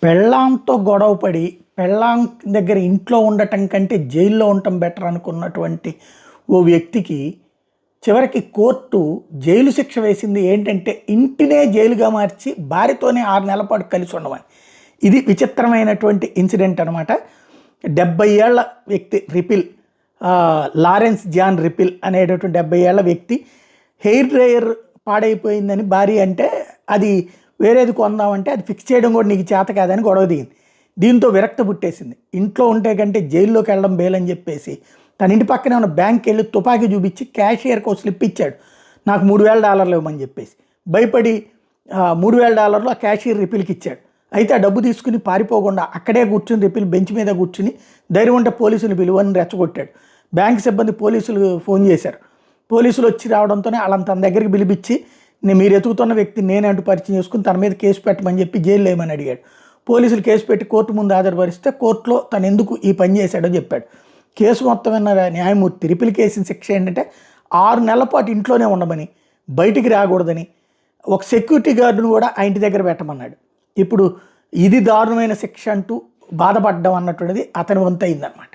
పెళ్ళాంతో గొడవపడి పెళ్ళాం దగ్గర ఇంట్లో ఉండటం కంటే జైల్లో ఉండటం బెటర్ అనుకున్నటువంటి ఓ వ్యక్తికి చివరికి కోర్టు జైలు శిక్ష వేసింది. ఏంటంటే ఇంటినే జైలుగా మార్చి భార్యతోనే 6 నెలల పాటు కలిసి ఉండమని. ఇది విచిత్రమైనటువంటి ఇన్సిడెంట్ అనమాట. 70 ఏళ్ల వ్యక్తి రిపిల్, లారెన్స్ జాన్ రిపిల్ అనేటటువంటి 70 ఏళ్ల వ్యక్తి హెయిర్ డ్రైయర్ పాడైపోయిందని భార్య అంటే అది వేరేది కొందామంటే అది ఫిక్స్ చేయడం కూడా నీకు చేత కాదని గొడవ దిగింది. దీంతో విరక్త పుట్టేసింది. ఇంట్లో ఉంటే కంటే జైల్లోకి వెళ్ళడం బేలని చెప్పేసి తన ఇంటి పక్కనే ఉన్న బ్యాంక్కి వెళ్ళి తుపాకీ చూపించి క్యాషియర్కి ఒక స్లిప్ ఇచ్చాడు, నాకు $3,000 ఇవ్వమని చెప్పేసి. భయపడి $3,000 ఆ క్యాషియర్ రిపిల్కి ఇచ్చాడు. అయితే ఆ డబ్బు తీసుకుని పారిపోకుండా అక్కడే కూర్చుని రిపిల్ బెంచ్ మీద కూర్చుని ధైర్యం ఉంటే పోలీసులు పిలువని రెచ్చగొట్టాడు. బ్యాంక్ సిబ్బంది పోలీసులు ఫోన్ చేశారు. పోలీసులు వచ్చి రావడంతోనే వాళ్ళని తన దగ్గరికి పిలిపించి మీరు ఎతుకుతున్న వ్యక్తి నేనే అంటూ పరిచయం చేసుకుని తన మీద కేసు పెట్టమని చెప్పి జైలు వేయమని అడిగాడు. పోలీసులు కేసు పెట్టి కోర్టు ముందు హాజరుపరిస్తే కోర్టులో తను ఎందుకు ఈ పని చేశాడో చెప్పాడు. కేసు మొత్తం విన్న న్యాయమూర్తి రిపిల్ కేసిన శిక్ష ఏంటంటే 6 నెలల పాటు ఇంట్లోనే ఉండమని, బయటికి రాకూడదని, ఒక సెక్యూరిటీ గార్డును కూడా ఆ ఇంటి దగ్గర పెట్టమన్నాడు. ఇప్పుడు ఇది దారుణమైన శిక్ష అంటూ బాధపడ్డం అన్నటువంటిది అతని వంతయిందనమాట.